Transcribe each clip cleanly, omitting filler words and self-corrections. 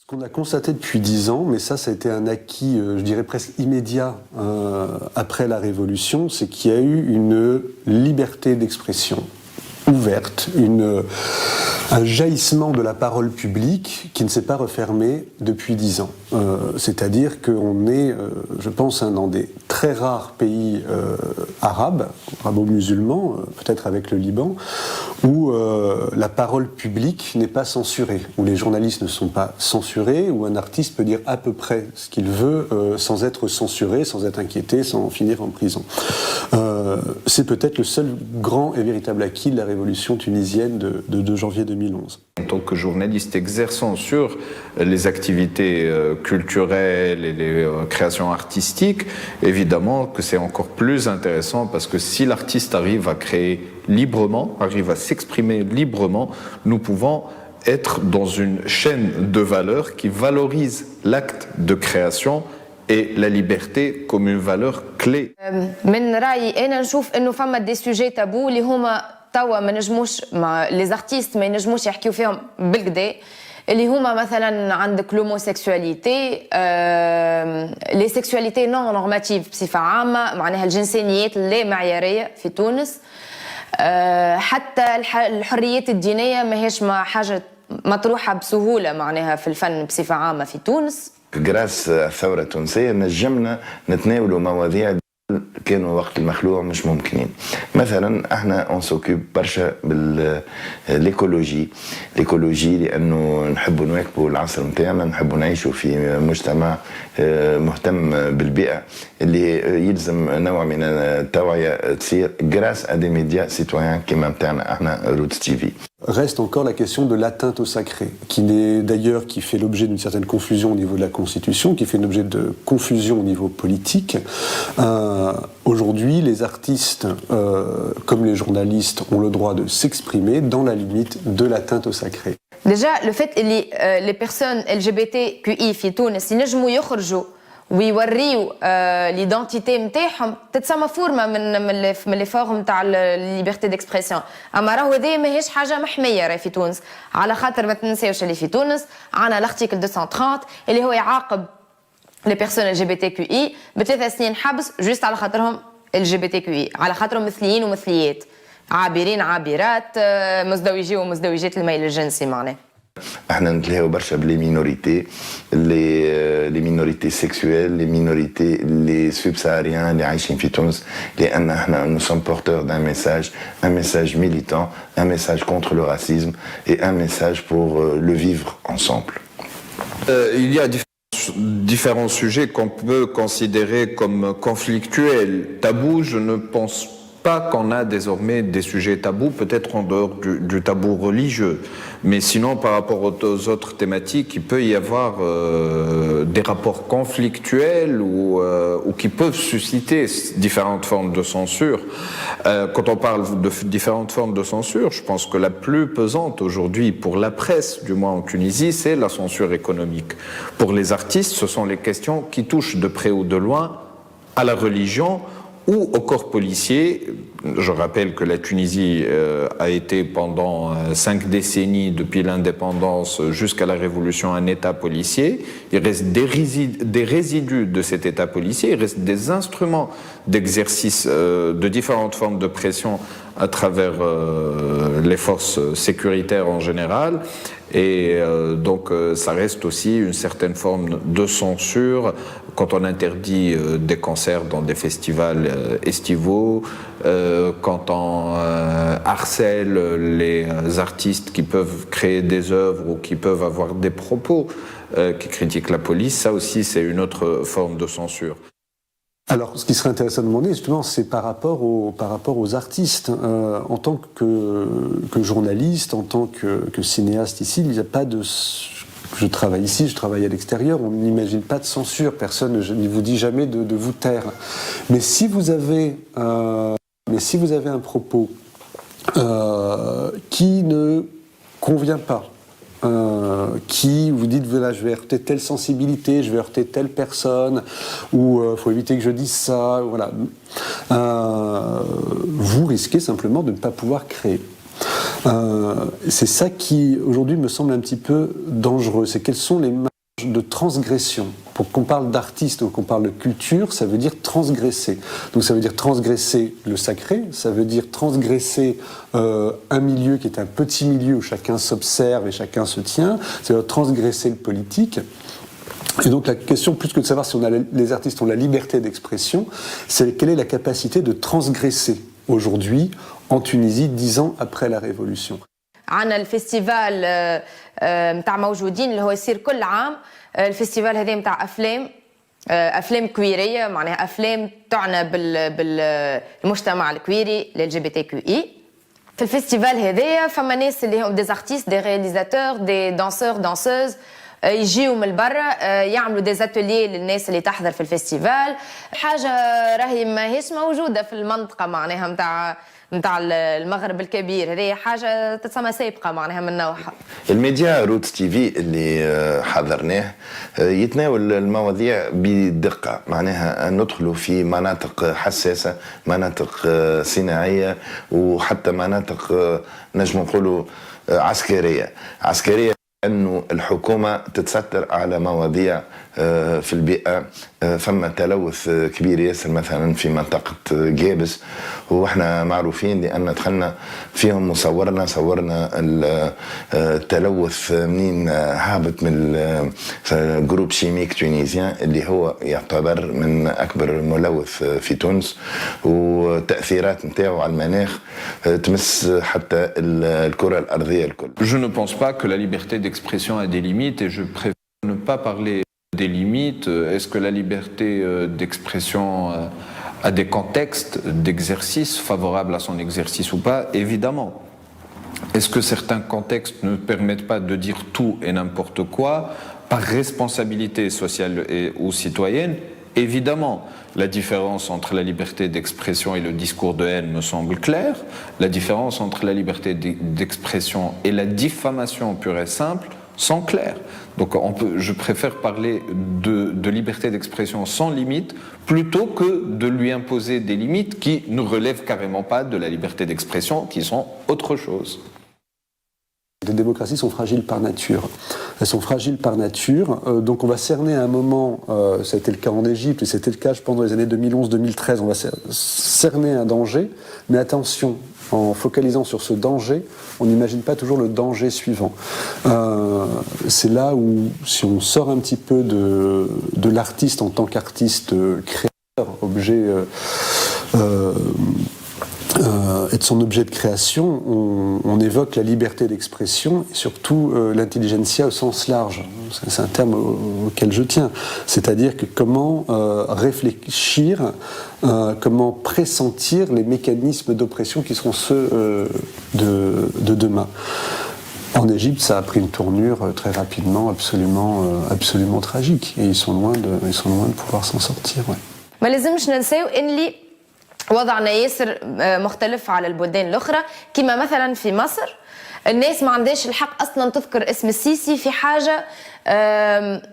Ce qu'on a constaté depuis 10 ans, mais ça a été un acquis, je dirais presque immédiat après la Révolution, c'est qu'il y a eu une liberté d'expression ouverte, un jaillissement de la parole publique qui ne s'est pas refermé depuis 10 ans. C'est-à-dire qu'on est, je pense, dans des très rares pays arabo-musulmans, peut-être avec le Liban, où la parole publique n'est pas censurée, où les journalistes ne sont pas censurés, où un artiste peut dire à peu près ce qu'il veut sans être censuré, sans être inquiété, sans finir en prison. C'est peut-être le seul grand et véritable acquis de la révolution tunisienne de janvier 2011. En tant que journaliste exerçant sur les activités culturelles et les créations artistiques, évidemment que c'est encore plus intéressant parce que si l'artiste arrive à créer librement, arrive à s'exprimer librement, nous pouvons être dans une chaîne de valeurs qui valorise l'acte de création et la liberté comme une valeur clé. من رأيي أنا نشوف إنه فما دي سوجي تابو اللي هما توا ما نجموش لي زارتيست ما ينجموش يحكيو فيهم بالكدا اللي هما مثلا عندك لوموسيكسواليتي لي سيكسواليتي نون نورماتيف بصفة عامة معناها الجنسانيات اللا معيارية في تونس حتى الحريات الدينية ماهيش حاجة مطروحة بسهولة معناها في الفن بصفة عامة في تونس. جراس الثورة التونسية نجمنا نتناولوا مواضيع كانوا وقت المخلوع مش ممكنين. مثلا احنا اون سوكيب برشا بالايكولوجي لانه نحبوا نواكبوا العصر نتاعنا، نحبوا نعيشوا في مجتمع مهتم بالبيئة اللي يلزم نوع من التوعية تصير grâce à des médias citoyens كما نتاعنا احنا روتس تي في. Reste encore la question de l'atteinte au sacré, qui fait l'objet d'une certaine confusion au niveau de la Constitution, qui fait l'objet de confusion au niveau politique. Aujourd'hui, les artistes, comme les journalistes, ont le droit de s'exprimer dans la limite de l'atteinte au sacré. Déjà, le fait que les personnes LGBTQI في تونس ينجموا يخرجوا ويوريوا ليدونتيتي نتاعهم تتسمى فورمه من لي فورم نتاع الليبرتي ديكسبرسيون، اما راهو هذه ماهيش حاجه محميه راهي في تونس، على خاطر ما تنساوش اللي في تونس عندنا الارتيكل 230 اللي هو يعاقب لي بيرسون ال جي بي تي كيو اي ب3 سنين حبس جوست على خاطرهم ال جي بي تي كيو اي، على خاطرهم مثليين ومثليات، عابرين عابرات، مزدوجي ومزدوجات الميل الجنسي معناه. احنا نتلاقوا برشا بلي مينوريتي لي مينوريتي سيكسويل لي مينوريتي لي سوبساهاريان اللي عايشين في تونس، لان احنا نو سوم بورتور دان ميساج ميليتان، un message contre le racisme et un message pour le vivre ensemble. Il y a différents sujets qu'on peut considérer comme conflictuels, tabous. Je ne pense pas qu'on a désormais des sujets tabous, peut-être en dehors du tabou religieux, mais sinon par rapport aux autres thématiques, il peut y avoir des rapports conflictuels ou qui peuvent susciter différentes formes de censure. Quand on parle de différentes formes de censure, je pense que la plus pesante aujourd'hui pour la presse, du moins en Tunisie, c'est la censure économique. Pour les artistes, ce sont les questions qui touchent de près ou de loin à la religion ou au corps policier. Je rappelle que la Tunisie a été pendant 5 décennies, depuis l'indépendance jusqu'à la révolution, un État policier. Il reste des résidus de cet État policier, il reste des instruments d'exercice de différentes formes de pression à travers les forces sécuritaires en général. Et donc ça reste aussi une certaine forme de censure quand on interdit des concerts dans des festivals estivaux, quand on harcèle les artistes qui peuvent créer des œuvres ou qui peuvent avoir des propos qui critiquent la police, ça aussi c'est une autre forme de censure. Alors, ce qui serait intéressant de demander, justement, c'est par rapport aux artistes. En tant que journaliste, en tant que cinéaste ici, il n'y a pas de... Je travaille ici, je travaille à l'extérieur, on n'imagine pas de censure, personne ne vous dit jamais de vous taire. Mais si vous avez un propos qui ne convient pas, qui vous dites voilà, je vais heurter telle sensibilité, je vais heurter telle personne, ou faut éviter que je dise ça, voilà. Vous risquez simplement de ne pas pouvoir créer. C'est ça qui aujourd'hui me semble un petit peu dangereux. C'est quels sont les de transgression. Pour qu'on parle d'artiste ou qu'on parle de culture, ça veut dire transgresser. Donc ça veut dire transgresser le sacré, ça veut dire transgresser un milieu qui est un petit milieu où chacun s'observe et chacun se tient, ça veut dire transgresser le politique. Et donc la question, plus que de savoir si les artistes ont la liberté d'expression, c'est quelle est la capacité de transgresser aujourd'hui en Tunisie 10 ans après la Révolution. عنا الفيستيفال متاع موجودين اللي هو يصير كل عام. الفيستيفال هذا متاع افلام كويريه، معناها افلام تعنى بالمجتمع الكويري ال جي بي تي كيو اي. في الفيستيفال هذايا فما ناس اللي هم دي ارتيست، دي رياليزاتور، دي دانسور دانسوز، يجيو من برا يعملوا دي اتوليي للناس اللي تحضر في الفيستيفال. حاجه راهي ماهيش موجوده في المنطقه معناها متاع المغرب الكبير، هذه حاجه تتسمى سابقه معناها من نوعها. الميديا روتس تي في اللي حضرناه يتناول المواضيع بدقه، معناها ندخلوا في مناطق حساسه، مناطق صناعيه، وحتى مناطق نجم نقولوا عسكريه أنه الحكومة تتستر على مواضيع في البيئة. ثم تلوث كبير ياسر مثلا في منطقة جابس، وإحنا معروفين لأن دخلنا فيهم وصورنا التلوث منين هابط من جروب شيميك تونيزيان اللي هو يعتبر من أكبر ملوث في تونس، والتأثيرات نتاعو على المناخ تمس حتى الكرة الأرضية الكل. Je ne pense pas que la liberté d'expression a des limites et je préfère ne pas parler des limites. Est-ce que la liberté d'expression a des contextes d'exercice favorables à son exercice ou pas? Évidemment. Est-ce que certains contextes ne permettent pas de dire tout et n'importe quoi par responsabilité sociale ou citoyenne? Évidemment. La différence entre la liberté d'expression et le discours de haine me semble claire. La différence entre la liberté d'expression et la diffamation pure et simple sont claires. Donc je préfère parler de liberté d'expression sans limite plutôt que de lui imposer des limites qui ne relèvent carrément pas de la liberté d'expression, qui sont autre chose. Les démocraties sont fragiles par nature. Elles sont fragiles par nature, donc on va cerner à un moment, ça a été le cas en Égypte et c'était le cas je pense dans les années 2011-2013, on va cerner un danger, mais attention, en focalisant sur ce danger, on n'imagine pas toujours le danger suivant. C'est là où, si on sort un petit peu de l'artiste en tant qu'artiste créateur, objet et de son objet de création, on évoque la liberté d'expression et surtout l'intelligentsia au sens large. C'est un terme auquel je tiens. C'est-à-dire que comment réfléchir, comment pressentir les mécanismes d'oppression qui seront ceux de demain. En Égypte, ça a pris une tournure très rapidement, absolument tragique. Et ils sont loin de pouvoir s'en sortir. Ouais. ما لازمش ننساو اللي وضعنا ياسر مختلف على البلدان الأخرى، كما مثلا في مصر الناس ما عندهاش الحق أصلا تذكر اسم السيسي في حاجة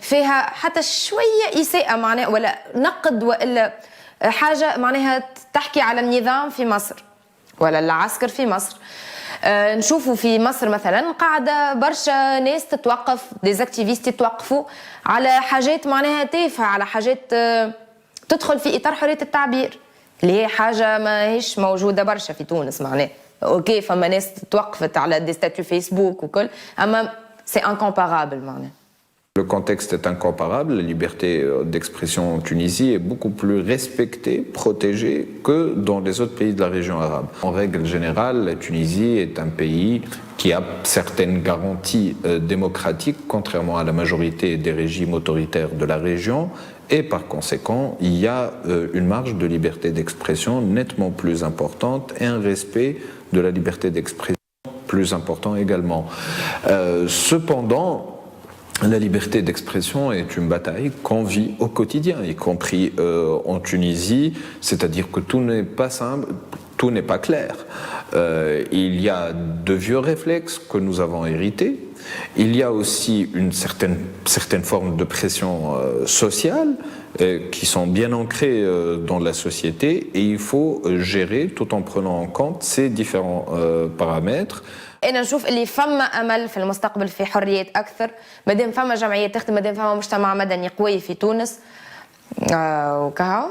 فيها حتى شوية إساءة معناها ولا نقد وإلا حاجة معناها تحكي على النظام في مصر ولا العسكر في مصر. نشوفوا في مصر مثلا قاعدة برشا ناس تتوقف، ديزاكتيفيست يتوقفوا على حاجات معناها تافهة، على حاجات تدخل في إطار حرية التعبير اللي هي حاجة ما هيش موجودة برشا في تونس. معناه اوكي فما ناس توقفت على دي ستاتيو فيسبوك وكل، اما سي انكومبارابل معناه. Le contexte est incomparable. La liberté d'expression en Tunisie est beaucoup plus respectée, protégée que dans les autres pays de la région arabe. En règle générale, la Tunisie est un pays qui a certaines garanties démocratiques, contrairement à la majorité des régimes autoritaires de la région. Et par conséquent, il y a une marge de liberté d'expression nettement plus importante et un respect de la liberté d'expression plus important également. Cependant, la liberté d'expression est une bataille qu'on vit au quotidien, y compris en Tunisie, c'est-à-dire que tout n'est pas simple, tout n'est pas clair. Il y a de vieux réflexes que nous avons hérités. Il y a aussi une certaine forme de pression sociale qui sont bien ancrés dans la société et il faut gérer tout en prenant en compte ces différents paramètres. انا نشوف اللي فما امل في المستقبل في حريات اكثر مادام فما جمعيات تخدم مادام فما مجتمع مدني قوي في تونس وكهو